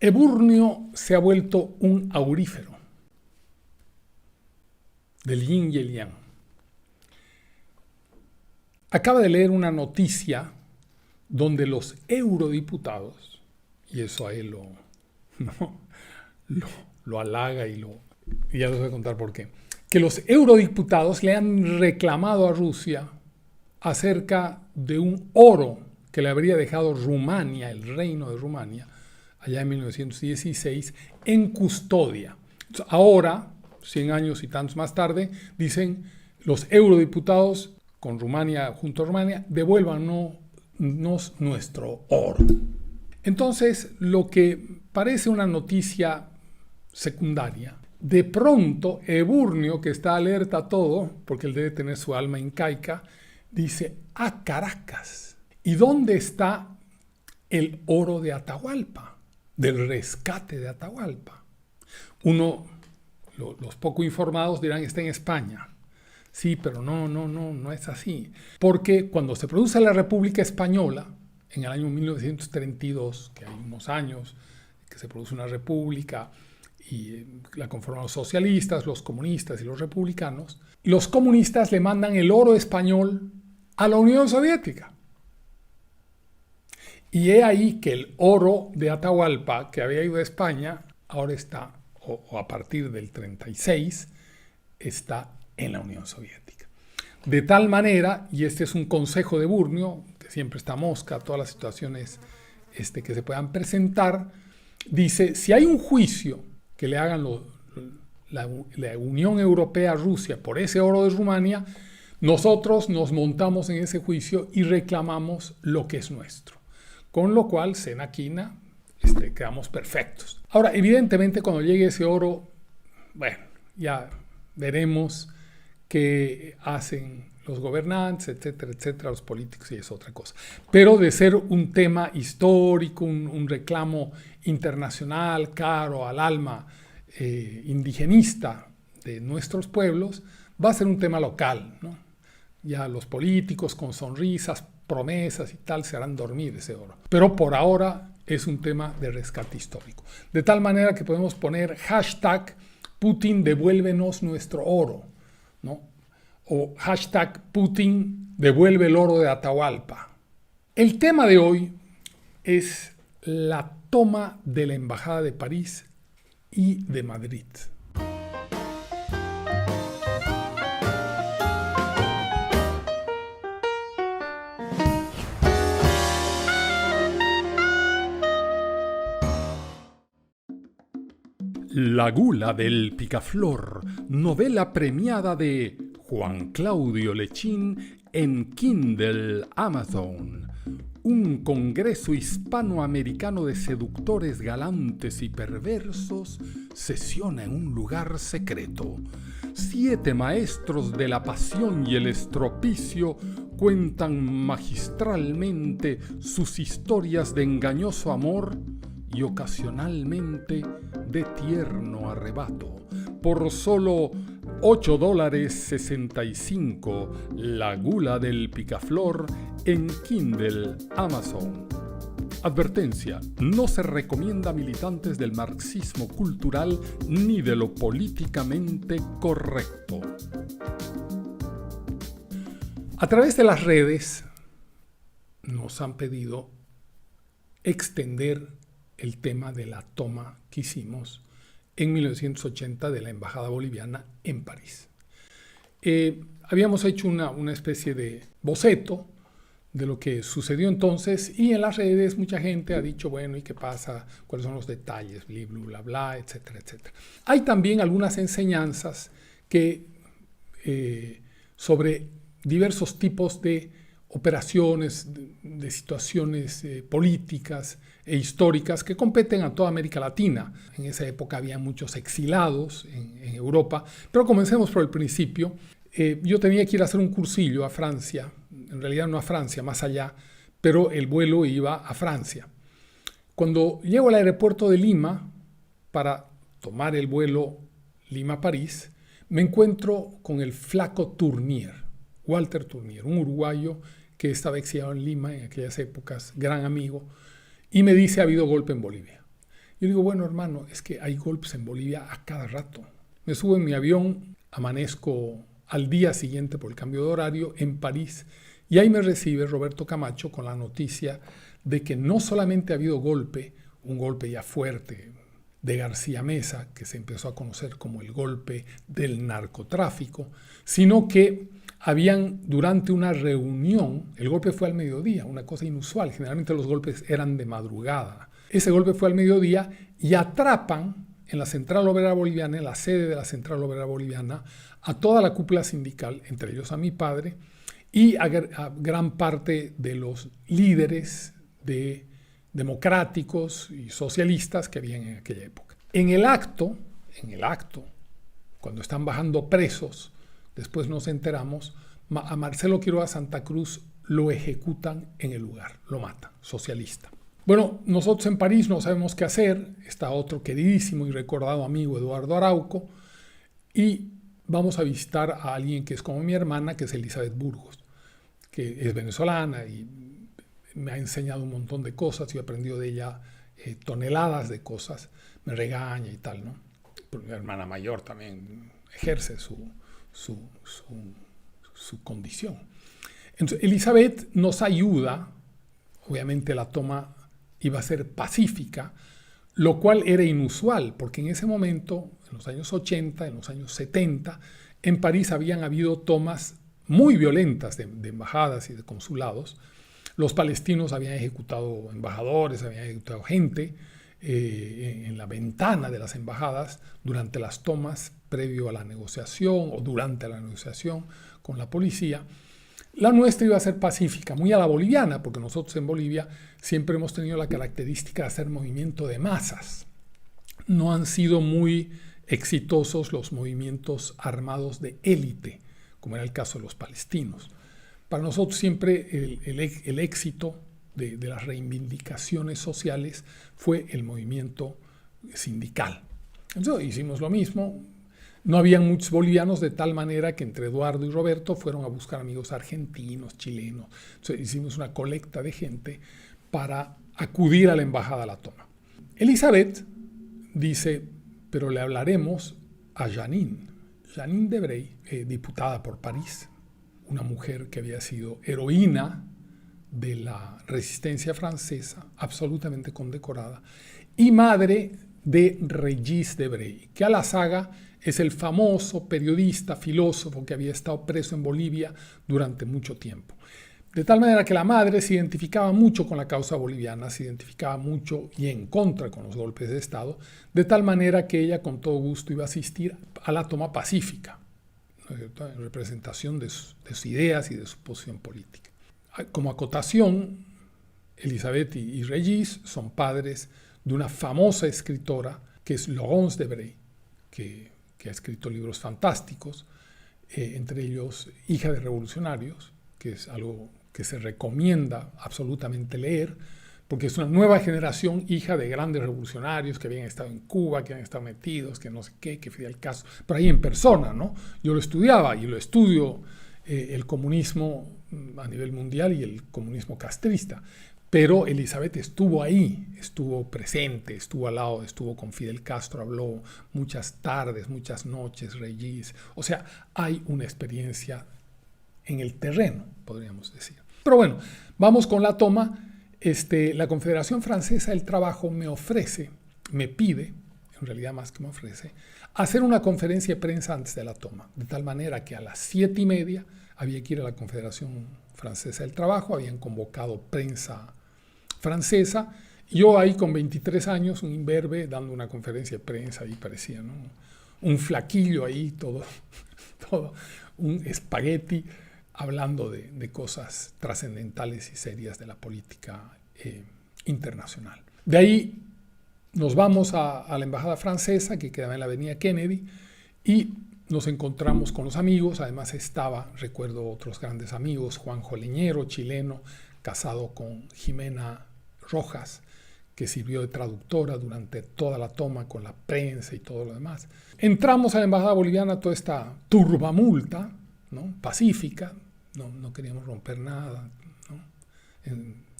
Eburnio se ha vuelto un aurífero del yin y el yang. Acaba de leer una noticia donde los eurodiputados, y eso a él lo halaga y ya les voy a contar por qué, que los eurodiputados le han reclamado a Rusia acerca de un oro que le habría dejado Rumania, el reino de Rumania, allá en 1916, en custodia. Ahora, 100 años y tantos más tarde, dicen los eurodiputados con Rumania, junto a Rumania, devuélvanos nuestro oro. Entonces, lo que parece una noticia secundaria, de pronto Eburnio, que está alerta a todo, porque él debe tener su alma incaica, dice: ¡ah, Caracas! ¿Y dónde está el oro de Atahualpa? Del rescate de Atahualpa. Los poco informados dirán: está en España. Sí, pero no es así. Porque cuando se produce la República Española, en el año 1932, que hay unos años que se produce una república y la conforman los socialistas, los comunistas y los republicanos, los comunistas le mandan el oro español a la Unión Soviética. Y he ahí que el oro de Atahualpa, que había ido a España, ahora está, o a partir del 36, está en la Unión Soviética. De tal manera, y este es un consejo de Eburnio, que siempre está mosca a todas las situaciones que se puedan presentar, dice: si hay un juicio que le hagan la Unión Europea a Rusia por ese oro de Rumania, nosotros nos montamos en ese juicio y reclamamos lo que es nuestro. Con lo cual, sena quina, quedamos perfectos. Ahora, evidentemente, cuando llegue ese oro, bueno, ya veremos qué hacen los gobernantes, etcétera, los políticos, y es otra cosa. Pero de ser un tema histórico, un reclamo internacional, caro al alma indigenista de nuestros pueblos, va a ser un tema local, ¿no? Ya los políticos con sonrisas, promesas y tal se harán dormir ese oro. Pero por ahora es un tema de rescate histórico. De tal manera que podemos poner hashtag Putin devuélvenos nuestro oro, ¿no? O hashtag Putin devuelve el oro de Atahualpa. El tema de hoy es la toma de la Embajada de París y de Madrid. La gula del picaflor, novela premiada de Juan Claudio Lechín en Kindle Amazon. Un congreso hispanoamericano de seductores galantes y perversos sesiona en un lugar secreto. 7 maestros de la pasión y el estropicio cuentan magistralmente sus historias de engañoso amor y ocasionalmente de tierno arrebato. Por solo $8.65, La gula del picaflor en Kindle Amazon. Advertencia: no se recomienda a militantes del marxismo cultural ni de lo políticamente correcto. A través de las redes nos han pedido extender el tema de la toma que hicimos en 1980 de la Embajada Boliviana en París. Habíamos hecho una especie de boceto de lo que sucedió entonces, y en las redes mucha gente ha dicho: bueno, ¿y qué pasa? ¿Cuáles son los detalles? Bla, bla, bla, bla, etcétera, etcétera. Hay también algunas enseñanzas sobre diversos tipos de operaciones, de situaciones políticas e históricas que competen a toda América Latina. En esa época había muchos exilados en Europa, pero comencemos por el principio. Yo tenía que ir a hacer un cursillo a Francia, en realidad no a Francia, más allá, pero el vuelo iba a Francia. Cuando llego al aeropuerto de Lima para tomar el vuelo Lima-París, me encuentro con el flaco Tournier, Walter Tournier, un uruguayo que estaba exiliado en Lima en aquellas épocas, gran amigo, y me dice: ha habido golpe en Bolivia. Yo digo, bueno, hermano, es que hay golpes en Bolivia a cada rato. Me subo en mi avión, amanezco al día siguiente por el cambio de horario en París y ahí me recibe Roberto Camacho con la noticia de que no solamente ha habido un golpe ya fuerte de García Meza, que se empezó a conocer como el golpe del narcotráfico, sino que habían durante una reunión, el golpe fue al mediodía, una cosa inusual, generalmente los golpes eran de madrugada. Ese golpe fue al mediodía y atrapan en la Central Obrera Boliviana, en la sede de la Central Obrera Boliviana, a toda la cúpula sindical, entre ellos a mi padre, y a gran parte de los líderes democráticos y socialistas que habían en aquella época. En el acto, cuando están bajando presos, después nos enteramos, a Marcelo Quiroga Santa Cruz lo ejecutan en el lugar, lo matan, socialista. Bueno, nosotros en París no sabemos qué hacer, está otro queridísimo y recordado amigo, Eduardo Arauco, y vamos a visitar a alguien que es como mi hermana, que es Elizabeth Burgos, que es venezolana y me ha enseñado un montón de cosas, yo he aprendido de ella toneladas de cosas, me regaña y tal, ¿no? Pero mi hermana mayor también ejerce su condición. Entonces, Elizabeth nos ayuda, obviamente la toma iba a ser pacífica, lo cual era inusual, porque en ese momento, en los años 80, en los años 70, en París habían habido tomas muy violentas de embajadas y de consulados. Los palestinos habían ejecutado embajadores, habían ejecutado gente en la ventana de las embajadas durante las tomas previo a la negociación o durante la negociación con la policía. La nuestra iba a ser pacífica, muy a la boliviana, porque nosotros en Bolivia siempre hemos tenido la característica de hacer movimiento de masas. No han sido muy exitosos los movimientos armados de élite, como era el caso de los palestinos. Para nosotros siempre el éxito de las reivindicaciones sociales fue el movimiento sindical. Entonces hicimos lo mismo. No habían muchos bolivianos, de tal manera que entre Eduardo y Roberto fueron a buscar amigos argentinos, chilenos. Entonces hicimos una colecta de gente para acudir a la embajada a la toma. Elizabeth dice, pero le hablaremos a Jeanine Debrey, diputada por París, una mujer que había sido heroína de la resistencia francesa, absolutamente condecorada, y madre de Regis Debray, que a la saga es el famoso periodista, filósofo que había estado preso en Bolivia durante mucho tiempo. De tal manera que la madre se identificaba mucho con la causa boliviana, se identificaba mucho y en contra con los golpes de Estado, de tal manera que ella con todo gusto iba a asistir a la toma pacífica, ¿no es cierto?, en representación de sus ideas y de su posición política. Como acotación, Elizabeth y Regis son padres de una famosa escritora que es Laurence Debrey, que ha escrito libros fantásticos, entre ellos Hija de Revolucionarios, que es algo que se recomienda absolutamente leer, porque es una nueva generación hija de grandes revolucionarios que habían estado en Cuba, que habían estado metidos, que no sé qué, que Fidel Castro, pero ahí en persona, ¿no? Yo lo estudiaba y lo estudio, el comunismo a nivel mundial y el comunismo castrista. Pero Elizabeth estuvo ahí, estuvo presente, estuvo al lado, estuvo con Fidel Castro, habló muchas tardes, muchas noches, Regis. O sea, hay una experiencia en el terreno, podríamos decir. Pero bueno, vamos con la toma. La Confederación Francesa del Trabajo me pide, en realidad más que me ofrece, hacer una conferencia de prensa antes de la toma. De tal manera que a las 7:30 había que ir a la Confederación Francesa del Trabajo, habían convocado prensa francesa, y yo ahí con 23 años, un imberbe, dando una conferencia de prensa, ahí parecía, ¿no?, un flaquillo ahí, todo un espagueti, hablando de cosas trascendentales y serias de la política internacional. De ahí nos vamos a la embajada francesa, que quedaba en la avenida Kennedy, y nos encontramos con los amigos. Además recuerdo otros grandes amigos, Juanjo Leñero, chileno, casado con Jimena Rojas, que sirvió de traductora durante toda la toma con la prensa y todo lo demás. Entramos a la embajada boliviana, toda esta turbamulta, ¿no?, pacífica, no queríamos romper nada, ¿no?,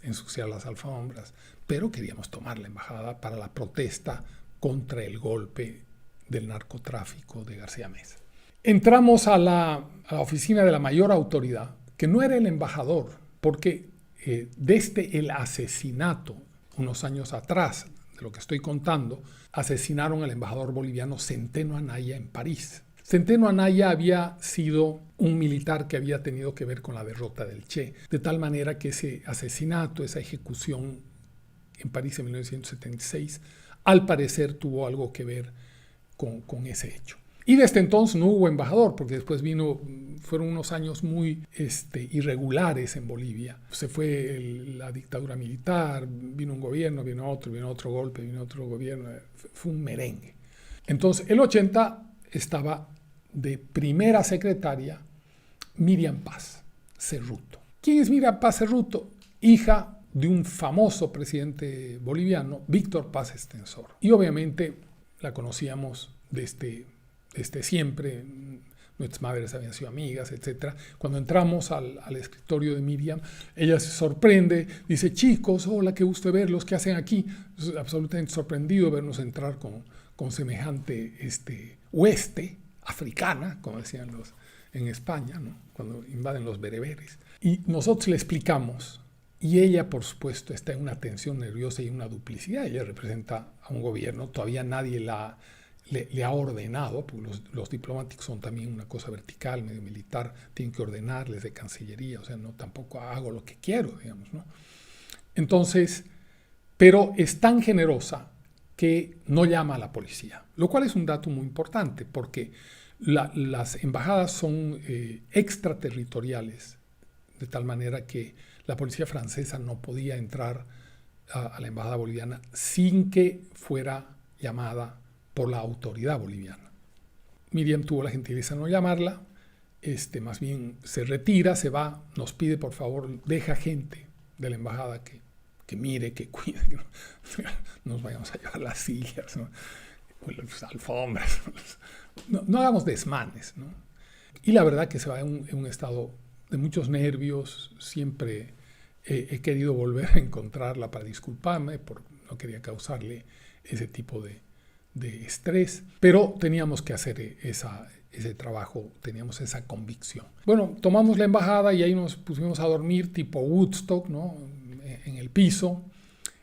ensuciar las alfombras, pero queríamos tomar la embajada para la protesta contra el golpe del narcotráfico de García Meza. Entramos a la oficina de la mayor autoridad, que no era el embajador, porque desde el asesinato, unos años atrás, de lo que estoy contando, asesinaron al embajador boliviano Centeno Anaya en París. Centeno Anaya había sido un militar que había tenido que ver con la derrota del Che, de tal manera que ese asesinato, esa ejecución en París en 1976, al parecer tuvo algo que ver con ese hecho. Y desde entonces no hubo embajador, porque después fueron unos años muy irregulares en Bolivia. Se fue la dictadura militar, vino un gobierno, vino otro golpe, vino otro gobierno. Fue un merengue. Entonces, el 80 estaba de primera secretaria Miriam Paz Cerruto. ¿Quién es Miriam Paz Cerruto? Hija de un famoso presidente boliviano, Víctor Paz Estenssoro. Y obviamente la conocíamos desde siempre, nuestras madres habían sido amigas, etc. Cuando entramos al escritorio de Miriam, ella se sorprende, dice: chicos, hola, qué gusto verlos, ¿qué hacen aquí? Es absolutamente sorprendido vernos entrar con semejante hueste africana, como decían en España, ¿no? Cuando invaden los bereberes. Y nosotros le explicamos, y ella, por supuesto, está en una tensión nerviosa y una duplicidad. Ella representa a un gobierno, todavía nadie le ha ordenado, porque los diplomáticos son también una cosa vertical, medio militar, tienen que ordenarles de Cancillería, o sea, no tampoco hago lo que quiero, digamos, ¿no? Entonces, pero es tan generosa que no llama a la policía, lo cual es un dato muy importante, porque las embajadas son extraterritoriales, de tal manera que la policía francesa no podía entrar a la embajada boliviana sin que fuera llamada por la autoridad boliviana. Miriam tuvo la gentileza de no llamarla, más bien se retira, se va, nos pide por favor, deja gente de la embajada que mire, que cuide, que no nos vayamos a llevar las sillas, ¿no? Las alfombras, no hagamos desmanes, ¿no? Y la verdad que se va en un estado de muchos nervios. Siempre he querido volver a encontrarla para disculparme, porque no quería causarle ese tipo de estrés, pero teníamos que hacer ese trabajo, teníamos esa convicción. Bueno, tomamos la embajada y ahí nos pusimos a dormir tipo Woodstock, ¿no? En el piso.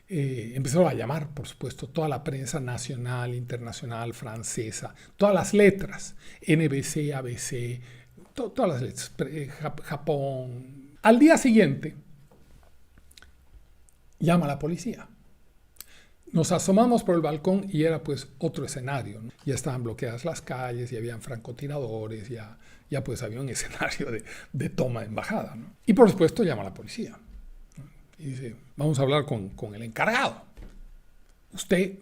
Empezaron a llamar, por supuesto, toda la prensa nacional, internacional, francesa, todas las letras, NBC, ABC, todas las letras, Japón. Al día siguiente, llama a la policía. Nos asomamos por el balcón y era pues otro escenario, ¿no? Ya estaban bloqueadas las calles, ya habían francotiradores, ya pues había un escenario de toma de embajada, ¿no? Y por supuesto llama a la policía, ¿no? Y dice: vamos a hablar con el encargado. ¿Usted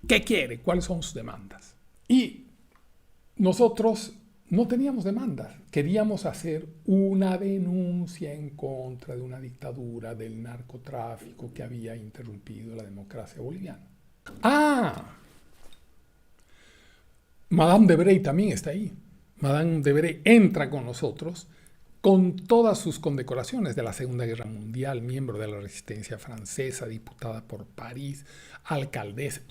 qué quiere? ¿Cuáles son sus demandas? Y nosotros no teníamos demandas. Queríamos hacer una denuncia en contra de una dictadura del narcotráfico que había interrumpido la democracia boliviana. Madame Debrey también está ahí. Madame Debrey entra con nosotros con todas sus condecoraciones de la Segunda Guerra Mundial, miembro de la Resistencia Francesa, diputada por París, alcaldesa,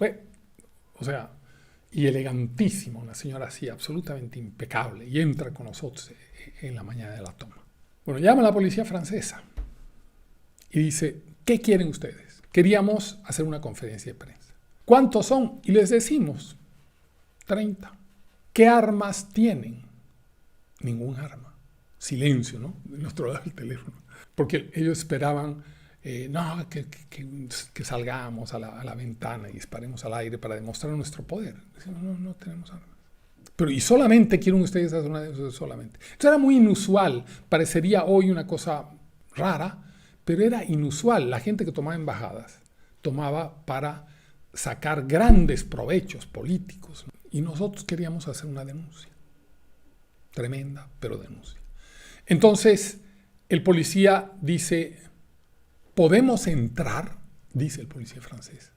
y elegantísima, una señora así, absolutamente impecable, y entra con nosotros en la mañana de la toma. Bueno, llama a la policía francesa y dice: ¿qué quieren ustedes? Queríamos hacer una conferencia de prensa. ¿Cuántos son? Y les decimos: 30. ¿Qué armas tienen? Ningún arma. Silencio, ¿no? De nuestro lado del teléfono. Porque ellos esperaban que salgamos a la ventana y disparemos al aire para demostrar nuestro poder. Decimos: no tenemos armas. Pero ¿y solamente quieren ustedes hacer una de esas? Solamente. Esto era muy inusual. Parecería hoy una cosa rara, pero era inusual. La gente que tomaba embajadas tomaba para sacar grandes provechos políticos, ¿no? Y nosotros queríamos hacer una denuncia. Tremenda, pero denuncia. Entonces, el policía dice: ¿podemos entrar? Dice el policía francés.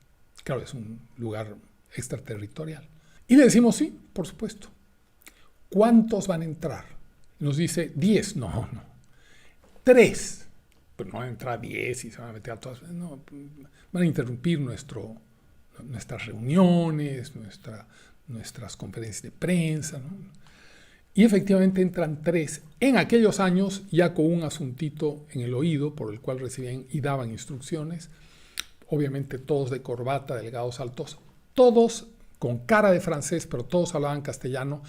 Claro, es un lugar extraterritorial. Y le decimos: sí, por supuesto. ¿Cuántos van a entrar? Nos dice: 10. No. 3. pero no van a entrar 10 y se van a meter a todas. No, van a interrumpir nuestras reuniones, nuestras conferencias de prensa, ¿no? Y efectivamente entran 3 en aquellos años, ya con un asuntito en el oído por el cual recibían y daban instrucciones. Obviamente todos de corbata, delgados, altos, todos con cara de francés, pero todos hablaban castellano,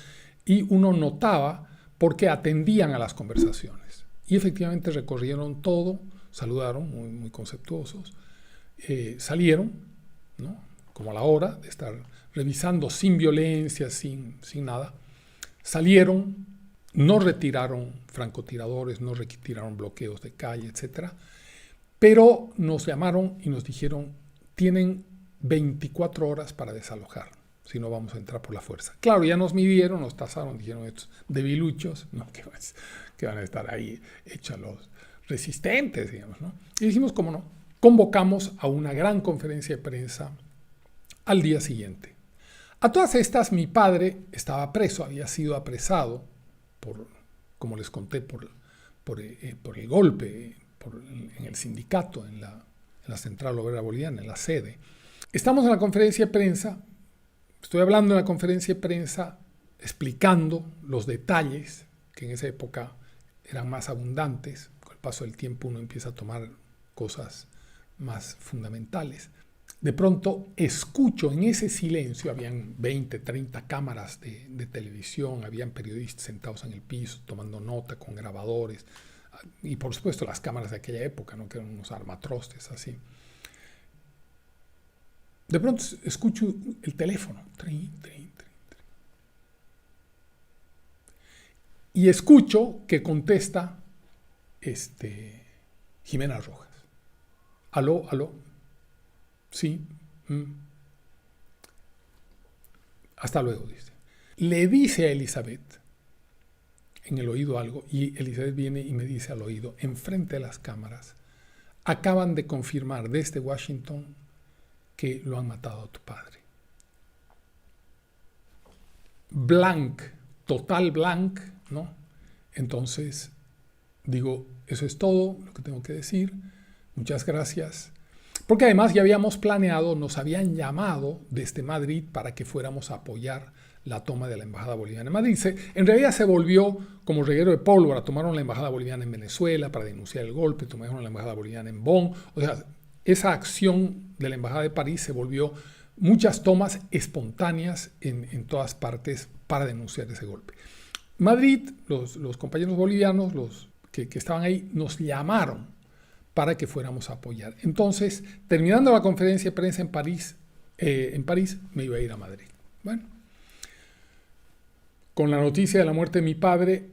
y uno notaba porque atendían a las conversaciones. Y efectivamente recorrieron todo, saludaron, muy, muy conceptuosos, salieron, ¿no? Como a la hora de estar revisando sin violencia, sin nada. Salieron, no retiraron francotiradores, no retiraron bloqueos de calle, etc. Pero nos llamaron y nos dijeron, tienen 24 horas para desalojar, si no vamos a entrar por la fuerza. Claro, ya nos midieron, nos tasaron, dijeron, estos debiluchos, no, que van a estar ahí hechos los resistentes, digamos, ¿no? Y dijimos, ¿cómo no? Convocamos a una gran conferencia de prensa al día siguiente. A todas estas, mi padre estaba preso, había sido apresado, como les conté, por el golpe en el sindicato, en la Central Obrera Boliviana, en la sede. Estamos en la conferencia de prensa, estoy hablando en la conferencia de prensa, explicando los detalles, que en esa época eran más abundantes. Con el paso del tiempo uno empieza a tomar cosas más fundamentales. De pronto escucho en ese silencio, habían 20, 30 cámaras de televisión, habían periodistas sentados en el piso tomando nota con grabadores, y por supuesto las cámaras de aquella época, ¿no? Que eran unos armatrostes así. De pronto escucho el teléfono, trin, trin, trin, trin. Y escucho que contesta Jimena Rojas. Aló, aló. Sí. Hasta luego, dice. Le dice a Elizabeth en el oído algo, y Elizabeth viene y me dice al oído, enfrente de las cámaras, acaban de confirmar desde Washington que lo han matado a tu padre. Blank, total blank, ¿no? Entonces, digo, eso es todo lo que tengo que decir. Muchas gracias. Porque además ya habíamos planeado, nos habían llamado desde Madrid para que fuéramos a apoyar la toma de la embajada boliviana en Madrid. En realidad se volvió como reguero de pólvora. Tomaron la embajada boliviana en Venezuela para denunciar el golpe, tomaron la embajada boliviana en Bonn. O sea, esa acción de la embajada de París se volvió muchas tomas espontáneas en todas partes para denunciar ese golpe. Madrid, los compañeros bolivianos, los que estaban ahí, nos llamaron para que fuéramos a apoyar. Entonces, terminando la conferencia de prensa en París, me iba a ir a Madrid. Bueno, con la noticia de la muerte de mi padre,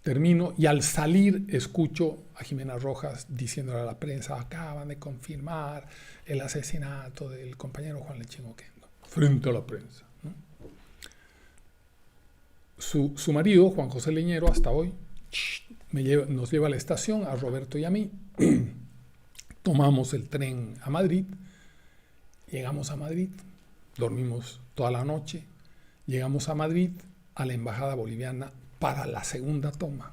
termino y al salir escucho a Jimena Rojas diciéndole a la prensa, acaban de confirmar el asesinato del compañero Juan Lechín Oquendo, frente a la prensa, ¿no? Su marido, Juan José Leñero, hasta hoy, nos lleva a la estación, a Roberto y a mí. Tomamos el tren a Madrid, llegamos a Madrid, dormimos toda la noche, llegamos a Madrid, a la embajada boliviana para la segunda toma,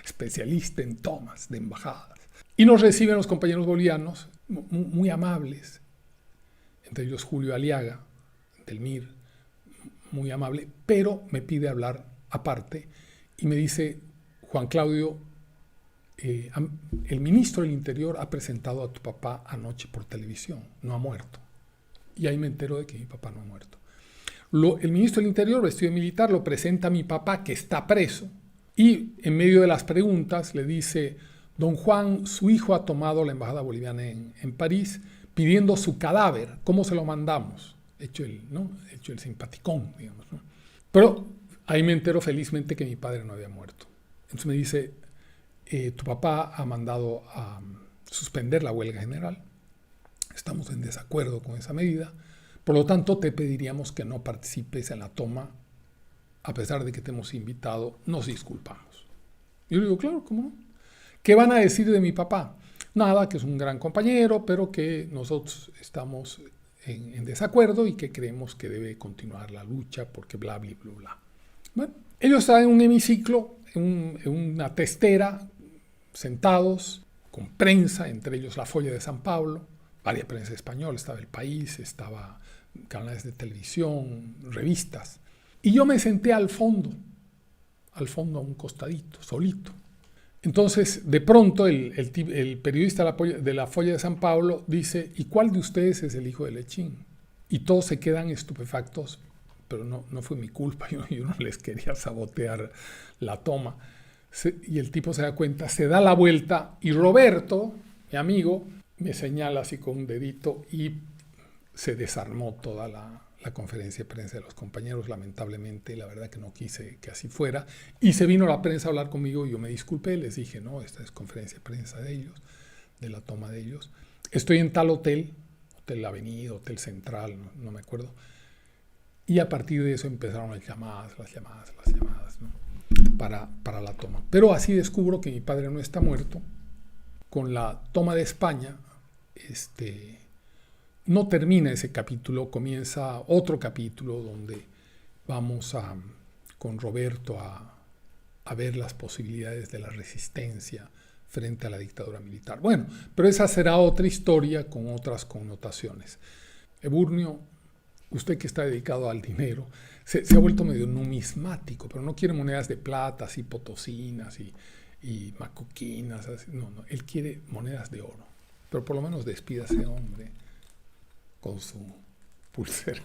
especialista en tomas de embajadas. Y nos reciben los compañeros bolivianos, muy amables, entre ellos Julio Aliaga, del MIR, muy amable, pero me pide hablar aparte y me dice, Juan Claudio, el ministro del Interior ha presentado a tu papá anoche por televisión, no ha muerto. Y ahí me entero de que mi papá no ha muerto. El ministro del Interior, vestido de militar, lo presenta a mi papá, que está preso, y en medio de las preguntas le dice, don Juan, su hijo ha tomado la embajada boliviana en París, pidiendo su cadáver, ¿cómo se lo mandamos? Hecho el simpaticón, digamos, ¿no? Pero ahí me entero felizmente que mi padre no había muerto. Entonces me dice, tu papá ha mandado a suspender la huelga general, estamos en desacuerdo con esa medida, por lo tanto te pediríamos que no participes en la toma, a pesar de que te hemos invitado, nos disculpamos. Yo le digo, claro, ¿cómo no? ¿Qué van a decir de mi papá? Nada, que es un gran compañero, pero que nosotros estamos en desacuerdo y que creemos que debe continuar la lucha porque bla, bla, bla. Bueno, ellos están en un hemiciclo, en una testera, sentados, con prensa, entre ellos la Folla de San Pablo, varias prensa española, estaba El País, estaba canales de televisión, revistas. Y yo me senté al fondo a un costadito, solito. Entonces, de pronto, el periodista de la Folla de San Pablo dice, ¿y cuál de ustedes es el hijo de Lechín? Y todos se quedan estupefactos, pero no fue mi culpa, yo no les quería sabotear la toma. Y el tipo se da cuenta, se da la vuelta, y Roberto, mi amigo, me señala así con un dedito, y se desarmó toda la conferencia de prensa de los compañeros, lamentablemente, la verdad que no quise que así fuera, y se vino la prensa a hablar conmigo y yo me disculpé, les dije, no, esta es conferencia de prensa de ellos, de la toma de ellos, estoy en tal hotel, Hotel Avenida, Hotel Central, no me acuerdo, y a partir de eso empezaron las llamadas, ¿no? para la toma. Pero así descubro que mi padre no está muerto. Con la toma de España, no termina ese capítulo, comienza otro capítulo donde vamos con Roberto a ver las posibilidades de la resistencia frente a la dictadura militar. Bueno, pero esa será otra historia con otras connotaciones. Eburnio, usted que está dedicado al dinero, se ha vuelto medio numismático, pero no quiere monedas de plata, así potosinas y macoquinas. Así. No, él quiere monedas de oro. Pero por lo menos despídase, hombre, con su pulsera.